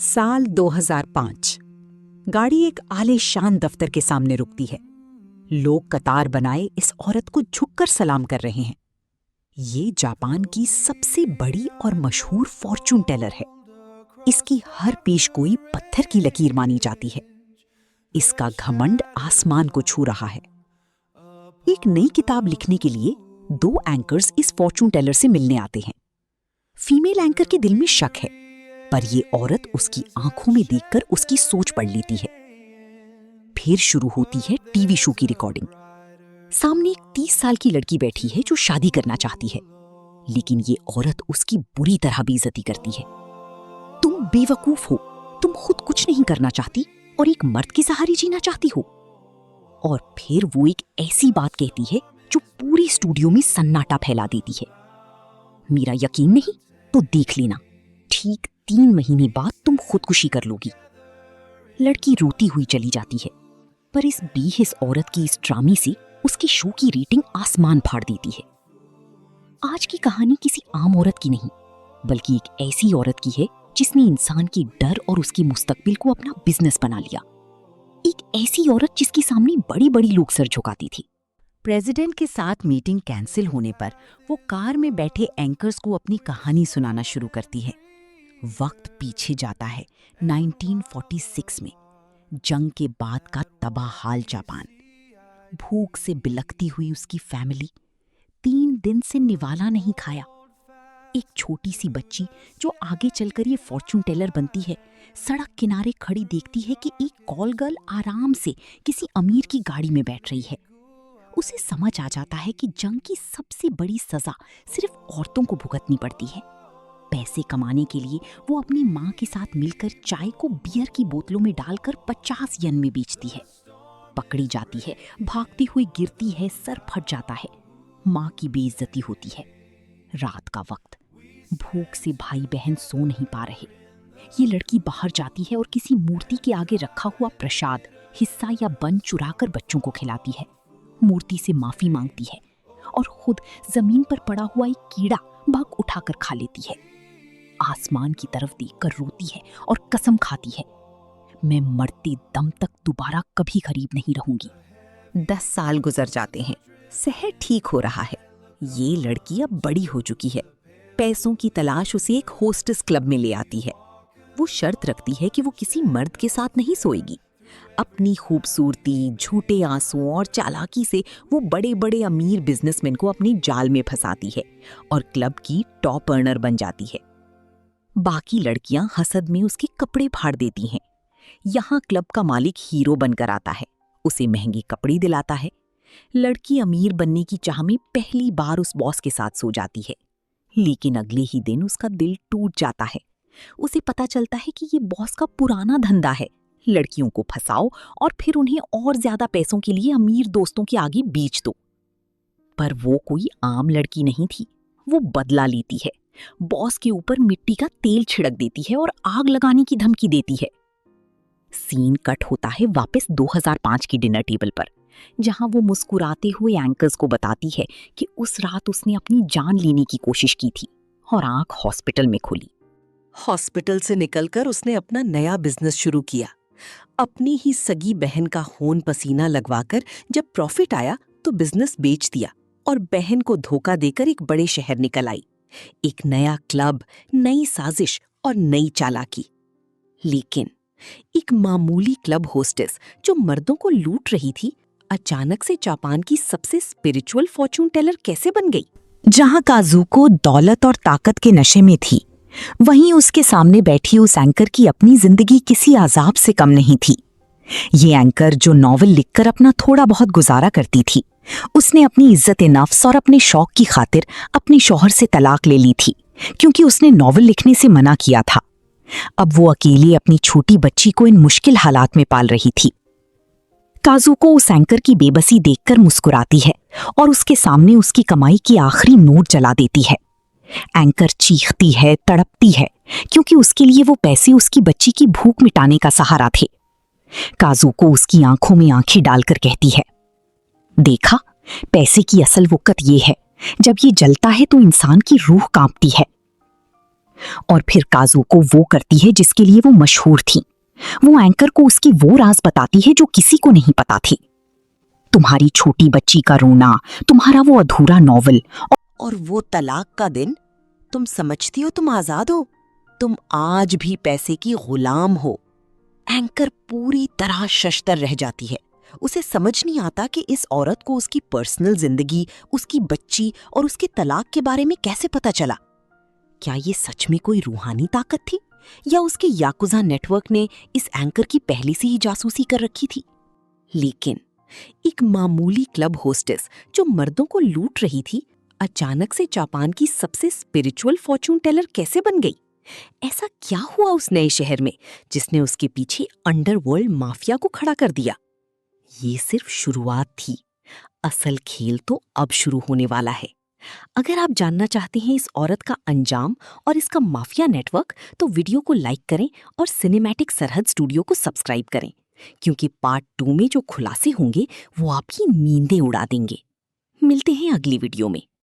साल 2005। गाड़ी एक आलीशान दफ्तर के सामने रुकती है। लोग कतार बनाए इस औरत को झुककर सलाम कर रहे हैं। ये जापान की सबसे बड़ी और मशहूर फॉर्चून टेलर है। इसकी हर पेशगोई पत्थर की लकीर मानी जाती है। इसका घमंड आसमान को छू रहा है। एक नई किताब लिखने के लिए 2 एंकर्स इस फॉर्चून टेलर से मिलने आते हैं। फीमेल एंकर के दिल में शक है, पर ये औरत उसकी आंखों में देखकर उसकी सोच पढ़ लेती है। फिर शुरू होती है टीवी शो की रिकॉर्डिंग। सामने एक 30 साल की लड़की बैठी है जो शादी करना चाहती है, लेकिन ये औरत उसकी बुरी तरह बेइज्जती करती है। तुम बेवकूफ हो, तुम खुद कुछ नहीं करना चाहती और एक मर्द के सहारे जीना चाहती हो। और फिर वो एक ऐसी बात कहती है जो पूरे स्टूडियो में सन्नाटा फैला देती है। मेरा यकीन नहीं तो देख लेना, ठीक 3 महीने बाद तुम खुदकुशी कर लोगी। लड़की रोती हुई चली जाती है, पर इस बेहिस औरत की इस ड्रामे से उसकी शो की रेटिंग आसमान फाड़ देती है। आज की कहानी किसी आम औरत की नहीं, बल्कि एक ऐसी औरत की है जिसने इंसान के डर और उसकी मुस्तकबिल को अपना बिजनेस बना लिया। एक ऐसी औरत जिसके सामने बड़ी बड़ी लोग सर झुकाती थी। प्रेसिडेंट के साथ मीटिंग कैंसिल होने पर वो कार में बैठे एंकर्स को अपनी कहानी सुनाना शुरू करती है। वक्त पीछे जाता है 1946 में, जंग के बाद का तबाह हाल जापान। भूख से बिलखती हुई उसकी फैमिली 3 दिन से निवाला नहीं खाया। एक छोटी सी बच्ची जो आगे चलकर ये फॉर्चून टेलर बनती है, सड़क किनारे खड़ी देखती है कि एक कॉल गर्ल आराम से किसी अमीर की गाड़ी में बैठ रही है। उसे समझ आ जाता है कि जंग की सबसे बड़ी सजा सिर्फ औरतों को भुगतनी पड़ती है। पैसे कमाने के लिए वो अपनी माँ के साथ मिलकर चाय को बियर की बोतलों में डालकर 50 येन में बेचती है। पकड़ी जाती है, भागती हुई गिरती है, सर फट जाता है, माँ की बेइज्जती होती है। रात का वक्त, भूख से भाई बहन सो नहीं पा रहे। ये लड़की बाहर जाती है और किसी मूर्ति के आगे रखा हुआ प्रसाद, हिस्सा या बन चुराकर बच्चों को खिलाती है। मूर्ति से माफी मांगती है और खुद जमीन पर पड़ा हुआ एक कीड़ा भाग उठाकर खा लेती है। आसमान की तरफ देखकर रोती है और कसम खाती है, मैं मरते दम तक दोबारा कभी गरीब नहीं रहूंगी। 10 साल गुजर जाते हैं। सेहत ठीक हो रहा है। ये लड़की अब बड़ी हो चुकी है। पैसों की तलाश उसे एक होस्टेस क्लब में ले आती है। वो शर्त रखती है कि वो किसी मर्द के साथ नहीं सोएगी। अपनी खूबसूरती, झूठे आंसुओं और चालाकी से वो बड़े बड़े अमीर बिजनेसमैन को अपनी जाल में फंसाती है और क्लब की टॉप अर्नर बन जाती है। बाकी लड़कियां हसद में उसके कपड़े फाड़ देती हैं। यहाँ क्लब का मालिक हीरो बनकर आता है, उसे महंगे कपड़े दिलाता है। लड़की अमीर बनने की चाह में पहली बार उस बॉस के साथ सो जाती है, लेकिन अगले ही दिन उसका दिल टूट जाता है। उसे पता चलता है कि ये बॉस का पुराना धंधा है, लड़कियों को फंसाओ और फिर उन्हें और ज्यादा पैसों के लिए अमीर दोस्तों के आगे बेच दो। पर वो कोई आम लड़की नहीं थी। वो बदला लेती है, बॉस के ऊपर मिट्टी का तेल छिड़क देती है और आग लगाने की धमकी देती है। सीन कट होता है वापस 2005 की डिनर टेबल पर, जहां वो मुस्कुराते हुए एंकर्स को बताती है कि उस रात उसने अपनी जान लेने की कोशिश की थी और आंख हॉस्पिटल में खुली। हॉस्पिटल से निकलकर उसने अपना नया बिजनेस शुरू किया। अपनी ही सगी बहन का खून पसीना लगवाकर जब प्रॉफिट आया तो बिजनेस बेच दिया और बहन को धोखा देकर एक बड़े शहर निकल आई। एक नया क्लब, नई साजिश और नई चालाकी। लेकिन एक मामूली क्लब होस्टेस जो मर्दों को लूट रही थी, अचानक से जापान की सबसे स्पिरिचुअल फॉर्चून टेलर कैसे बन गई? जहां काजुको दौलत और ताकत के नशे में थी, वहीं उसके सामने बैठी उस एंकर की अपनी जिंदगी किसी अजाब से कम नहीं थी। ये एंकर जो नॉवेल लिखकर अपना थोड़ा बहुत गुजारा करती थी, उसने अपनी इज्जत नफ्स और अपने शौक की खातिर अपने शौहर से तलाक ले ली थी, क्योंकि उसने नॉवेल लिखने से मना किया था। अब वो अकेली अपनी छोटी बच्ची को इन मुश्किल हालात में पाल रही थी। काजुको उस एंकर की बेबसी देखकर मुस्कुराती है और उसके सामने उसकी कमाई की आखिरी नोट जला देती है। एंकर चीखती है, तड़पती है, क्योंकि उसके लिए वो पैसे उसकी बच्ची की भूख मिटाने का सहारा थे। काजुको उसकी आंखों में आंखें डालकर कहती है, देखा, पैसे की असल वक़्त ये है, जब ये जलता है तो इंसान की रूह कांपती है। और फिर काजू को वो करती है जिसके लिए वो मशहूर थी। वो एंकर को उसकी वो राज बताती है जो किसी को नहीं पता थी। तुम्हारी छोटी बच्ची का रोना, तुम्हारा वो अधूरा नॉवल और वो तलाक का दिन। तुम समझती हो तुम आजाद हो, तुम आज भी पैसे की गुलाम हो। एंकर पूरी तरह शशतर रह जाती है। उसे समझ नहीं आता कि इस औरत को उसकी पर्सनल जिंदगी, उसकी बच्ची और उसके तलाक के बारे में कैसे पता चला। क्या ये सच में कोई रूहानी ताकत थी या उसके याकुजा नेटवर्क ने इस एंकर की पहले से ही जासूसी कर रखी थी? लेकिन एक मामूली क्लब होस्टेस जो मर्दों को लूट रही थी, अचानक से जापान की सबसे स्पिरिचुअल फॉर्चून टेलर कैसे बन गई? ऐसा क्या हुआ उस नए शहर में जिसने उसके पीछे अंडरवर्ल्ड माफिया को खड़ा कर दिया? ये सिर्फ शुरुआत थी, असल खेल तो अब शुरू होने वाला है। अगर आप जानना चाहते हैं इस औरत का अंजाम और इसका माफिया नेटवर्क, तो वीडियो को लाइक करें और सिनेमैटिक सरहद स्टूडियो को सब्सक्राइब करें, क्योंकि पार्ट 2 में जो खुलासे होंगे वो आपकी नींदें उड़ा देंगे। मिलते हैं अगली वीडियो में।